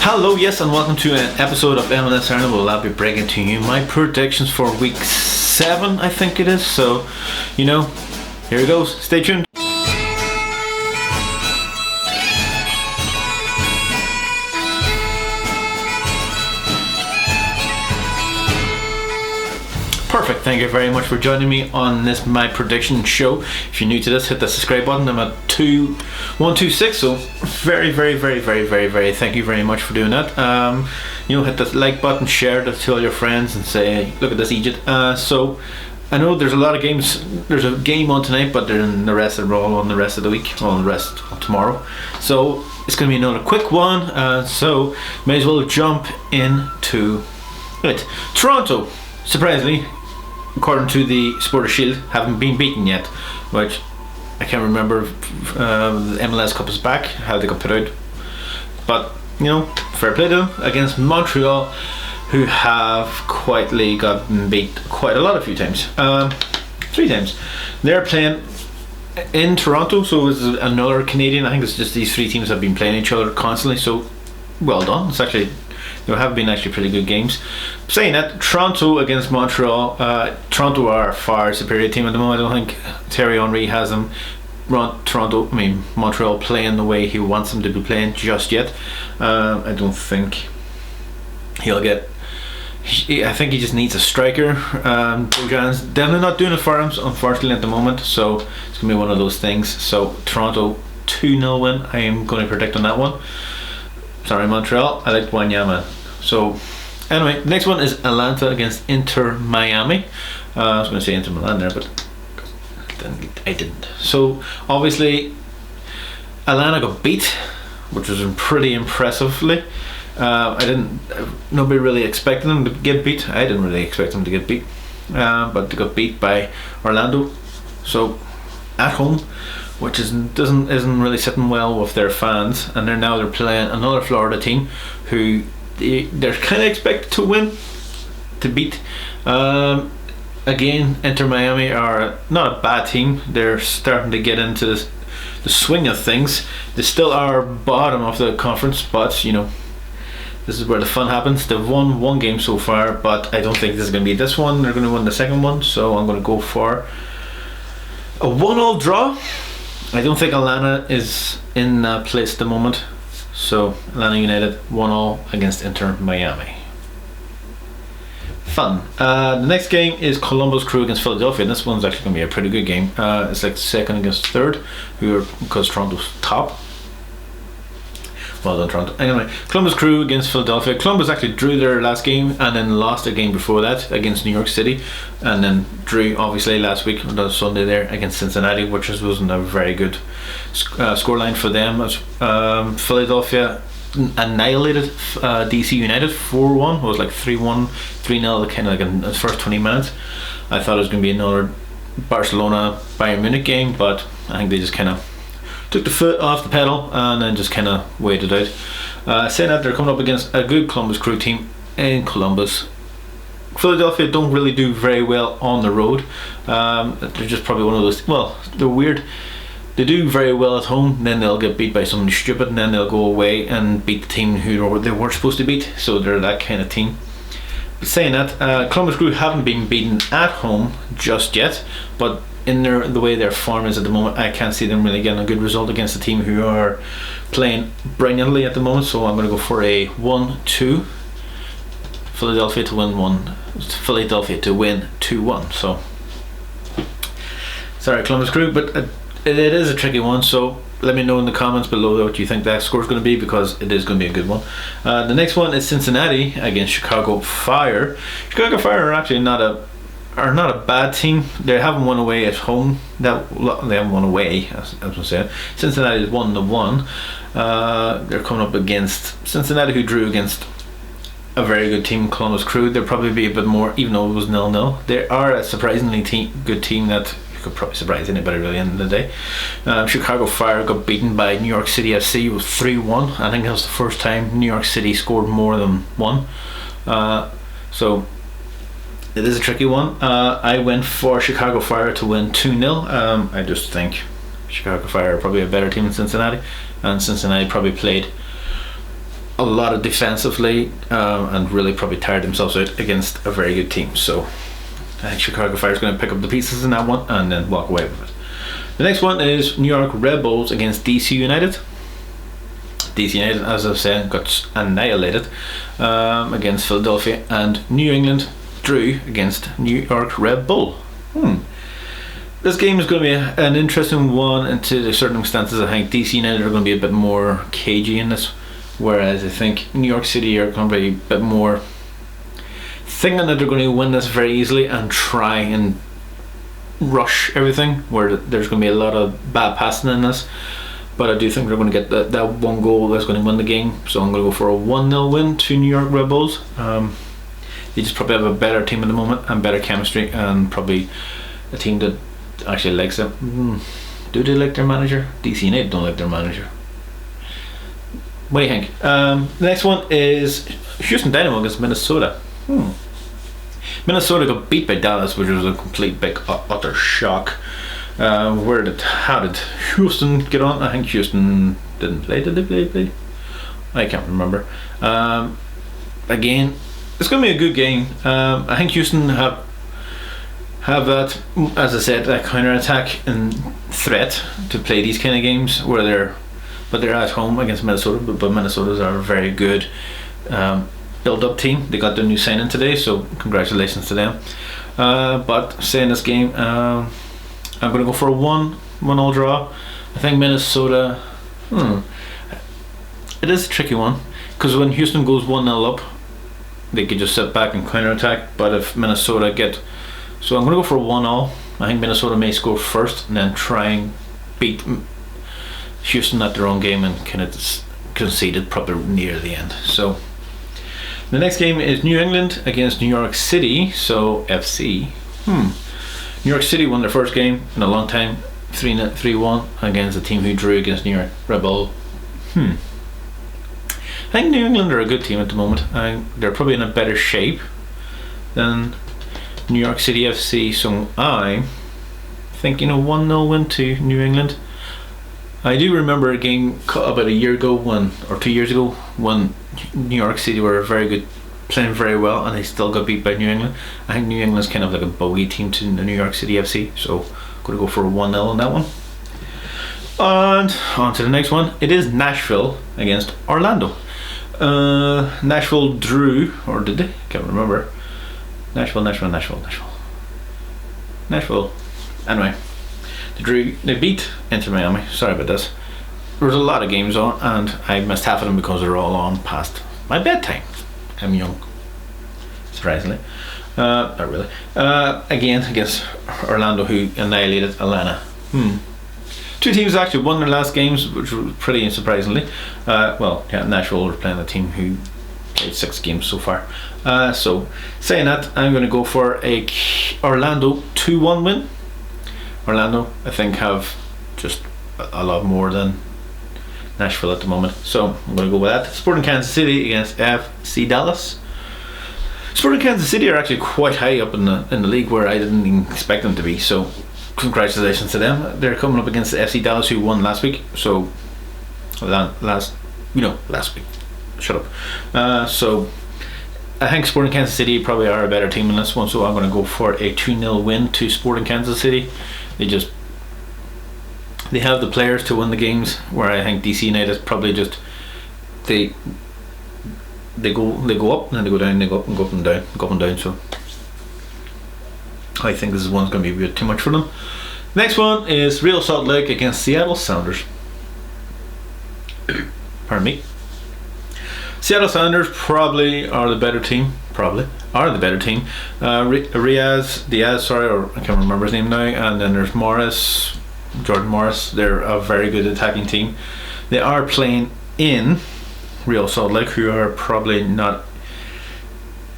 Hello, yes, and welcome to an episode of MLS Ireland. I'll be bringing to you my predictions for week 7, I think it is. So, here it goes. Stay tuned. Perfect. Thank you very much for joining me on this my prediction show. If you're new to this, hit the subscribe button. I'm at 126, so very thank you very much for doing that. Hit the like button, share it to all your friends, and say, look at this Egypt. So I know there's a lot of games. There's a game on tonight, but the rest are all on the rest of the week, all the rest of tomorrow. So it's going to be another quick one. So may as well jump into it. Toronto, surprisingly, according to the Supporters Shield, haven't been beaten yet, which I can't remember if the MLS Cup is back, how they got put out. But, fair play to them against Montreal, who have quietly gotten beat quite a few times. 3 times. They're playing in Toronto, so this is another Canadian. I think it's just these 3 teams have been playing each other constantly, so well done. It's actually, there have been actually pretty good games. Saying that, Toronto against Montreal, Toronto are a far superior team at the moment. I don't think Thierry Henry has them, Montreal playing the way he wants them to be playing just yet. I don't think he'll get. I think he just needs a striker. Bojan's definitely not doing it for him, unfortunately, at the moment. So it's gonna be one of those things. So Toronto 2-0 win. I am going to predict on that one. Sorry, Montreal. I like Wanyama. So anyway, next one is Atlanta against Inter Miami. I was going to say Inter Milan there, but I didn't. So obviously Atlanta got beat, which was pretty impressively. Nobody really expected them to get beat. I didn't really expect them to get beat, but they got beat by Orlando. So at home, which isn't really sitting well with their fans, and they're playing another Florida team who they're kind of expected to win, to beat. Again, Inter Miami are not a bad team. They're starting to get into the swing of things. They still are bottom of the conference, but this is where the fun happens. They've won 1 game so far, but I don't think this is going to be this one. They're going to win the second one, so I'm going to go for a 1-1 draw. I don't think Atlanta is in that place at the moment. So Atlanta United 1-1 against Inter Miami. Fun. The next game is Columbus Crew against Philadelphia, and this one's actually going to be a pretty good game. It's like 2nd against 3rd, because Toronto's top. Well done, Toronto. Anyway, Columbus Crew against Philadelphia. Columbus actually drew their last game and then lost a game before that against New York City, and then drew obviously last week on Sunday there against Cincinnati, which wasn't a very good scoreline for them. As Philadelphia annihilated DC United 4-1. It was like 3-1, 3-0, kind of like in the first 20 minutes. I thought it was going to be another Barcelona Bayern Munich game, but I think they just kind of took the foot off the pedal and then just kind of waited out. Saying that, they're coming up against a good Columbus Crew team in Columbus. Philadelphia don't really do very well on the road. They're just probably one of those. Well, they're weird. They do very well at home, then they'll get beat by somebody stupid, and then they'll go away and beat the team who they weren't supposed to beat. So they're that kind of team. But saying that, Columbus Crew haven't been beaten at home just yet, but in the way their form is at the moment, I can't see them really getting a good result against a team who are playing brilliantly at the moment. So I'm going to go for a 1-2. Philadelphia to win 2-1. So sorry, Columbus Crew, but it is a tricky one. So let me know in the comments below what you think that score is going to be, because it is going to be a good one. The next one is Cincinnati against Chicago Fire. Chicago Fire are actually not a bad team. They haven't won away at home. They haven't won away, as I was saying. Cincinnati is 1-1. They're coming up against Cincinnati, who drew against a very good team, Columbus Crew. They'll probably be a bit more, even though it was 0-0. They are a surprisingly good team that could probably surprise anybody really at the end of the day. Chicago Fire got beaten by New York City FC. It was 3-1. I think that was the first time New York City scored more than 1. So it is a tricky one. I went for Chicago Fire to win 2-0. I just think Chicago Fire are probably a better team than Cincinnati, and Cincinnati probably played a lot of defensively and really probably tired themselves out against a very good team. So I think Chicago Fire is going to pick up the pieces in that one and then walk away with it. The next one is New York Red Bulls against DC United. DC United, as I've said, got annihilated against Philadelphia, and New England drew against New York Red Bull. This game is going to be an interesting one, and to certain circumstances I think DC United are going to be a bit more cagey in this, whereas I think New York City are going to be a bit more thinking that they're going to win this very easily and try and rush everything, where there's going to be a lot of bad passing in this. But I do think they're going to get that one goal that's going to win the game. So I'm going to go for a 1-0 win to New York Red Bulls. They just probably have a better team at the moment and better chemistry, and probably a team that actually likes them. Do they like their manager? DC United don't like their manager. What do you think? The next one is Houston Dynamo against Minnesota. Minnesota got beat by Dallas, which was a complete big utter shock. How did Houston get on? I think Houston didn't play. Did they play? I can't remember. Again, it's going to be a good game. I think Houston have that, as I said, that counter-attack and threat to play these kind of games where they're at home against Minnesota. But Minnesota's are a very good build-up team. They got their new signing today, so congratulations to them. But saying this game, I'm going to go for a 1-1 draw. I think Minnesota, it is a tricky one, because when Houston goes 1-0 up, they could just sit back and counter-attack. But if Minnesota so I'm going to go for a 1-0. I think Minnesota may score first and then try and beat Houston at their own game and kind of concede it proper near the end. So the next game is New England against New York City, so FC. New York City won their first game in a long time, 3-1 against a team who drew against New York Red Bull. I think New England are a good team at the moment. They're probably in a better shape than New York City FC, so I think 1-0 win to New England. I do remember a game about a year ago or 2 years ago when New York City were playing very well, and they still got beat by New England. I think New England's kind of like a bogey team to the New York City FC, so I'm going to go for a 1-0 on that one. And on to the next one. It is Nashville against Orlando. Nashville drew, or did they? Can't remember. Nashville. Anyway, they beat Inter Miami. Sorry about this. There was a lot of games on, and I missed half of them because they're all on past my bedtime. I'm young, surprisingly. Not really. Again, against Orlando, who annihilated Atlanta. Two teams actually won their last games, which was pretty surprisingly. Nashville were playing a team who played 6 games so far. So, saying that, I'm going to go for a Orlando 2-1 win. Orlando, I think, have just a lot more than Nashville at the moment, so I'm going to go with that. Sporting Kansas City against FC Dallas. Sporting Kansas City are actually quite high up in the league, where I didn't even expect them to be, so congratulations to them. They're coming up against the FC Dallas, who won last week. So last week. Shut up. So I think Sporting Kansas City probably are a better team in this one, so I'm going to go for a 2-0 win to Sporting Kansas City. They have the players to win the games, where I think DC United probably just they go up and then they go down, they go up and go up and down, go up and down. So I think this one's going to be a bit too much for them. Next one is Real Salt Lake against Seattle Sounders. Pardon me. Seattle Sounders probably are the better team. Diaz, or I can't remember his name now. And then there's Jordan Morris. They're a very good attacking team. They are playing in Real Salt Lake, who are probably not,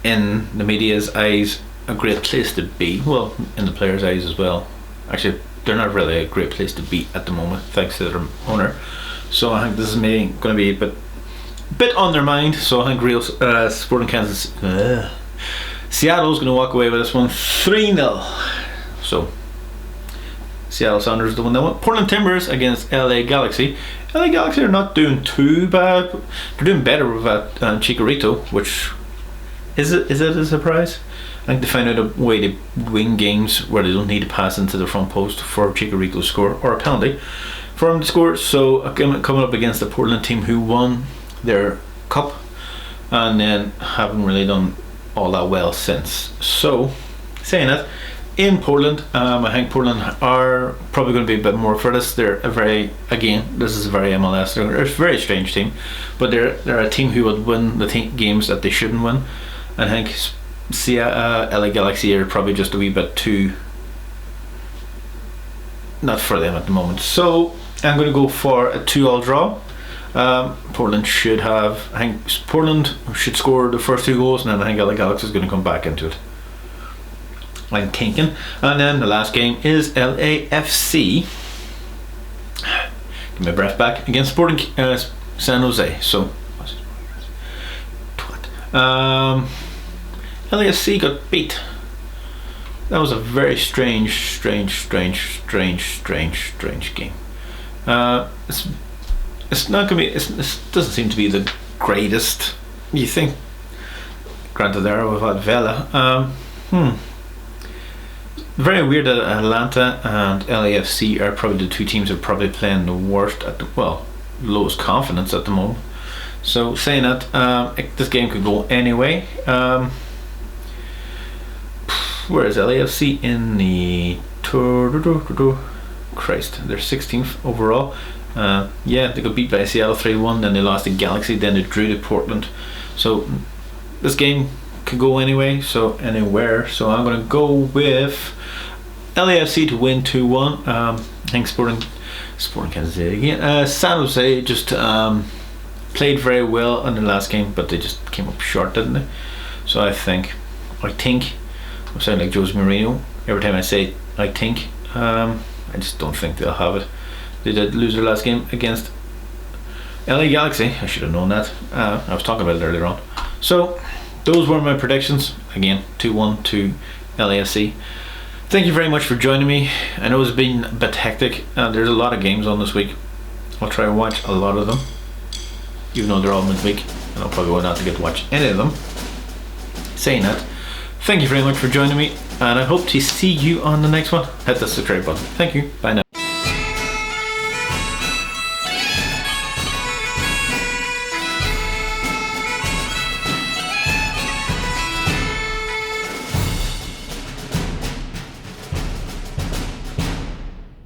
in the media's eyes, a great place to be. Well, in the players' eyes as well. Actually, they're not really a great place to be at the moment, thanks to their owner. So I think this is maybe going to be a bit on their mind. So I think Sporting Kansas, Seattle's going to walk away with this one 3-0. So Seattle Sounders the one that won. Portland Timbers against LA Galaxy. LA Galaxy are not doing too bad. They're doing better without Chicharito, which is it a surprise? I think they found out a way to win games where they don't need to pass into the front post for Chicharito to score, or a penalty for him to score. So coming up against the Portland team who won their cup and then haven't really done all that well since. So saying that, in Portland, I think Portland are probably going to be a bit more for this. They're this is a very MLS. They're a very strange team, but they're a team who would win the games that they shouldn't win. And I think LA Galaxy are probably just a wee bit too not for them at the moment. So I'm going to go for a 2-2 draw. Portland should score the first 2 goals, and then I think LA Galaxy is going to come back into it. I'm thinking. And then the last game is LAFC. Get my breath back against Sporting San Jose. So LAFC got beat. That was a very strange game. It's not gonna be. It doesn't seem to be the greatest. You think? Granted, there without Vela. Very weird that Atlanta and LAFC are probably the 2 teams that are probably playing the worst at lowest confidence at the moment. So saying that, this game could go anyway. Where is LAFC in the tour? Christ, they're 16th overall. They got beat by Seattle 3-1, then they lost to Galaxy, then they drew to Portland. So this game could go anyway, anywhere. So I'm going to go with LAFC to win 2-1. I think Sporting Kansas City again. San Jose just played very well in the last game, but they just came up short, didn't they? So I think I'm sounding like Jose Mourinho every time I say I think. I just don't think they'll have it. They did lose their last game against LA Galaxy. I should have known that. I was talking about it earlier on. So those were my predictions. Again, 2-1 to LAFC. Thank you very much for joining me. I know it's been a bit hectic. There's a lot of games on this week. I'll try to watch a lot of them, even though they're all midweek, and I'll probably not to get to watch any of them. Saying that, thank you very much for joining me, and I hope to see you on the next one. Hit the subscribe button. Thank you. Bye now.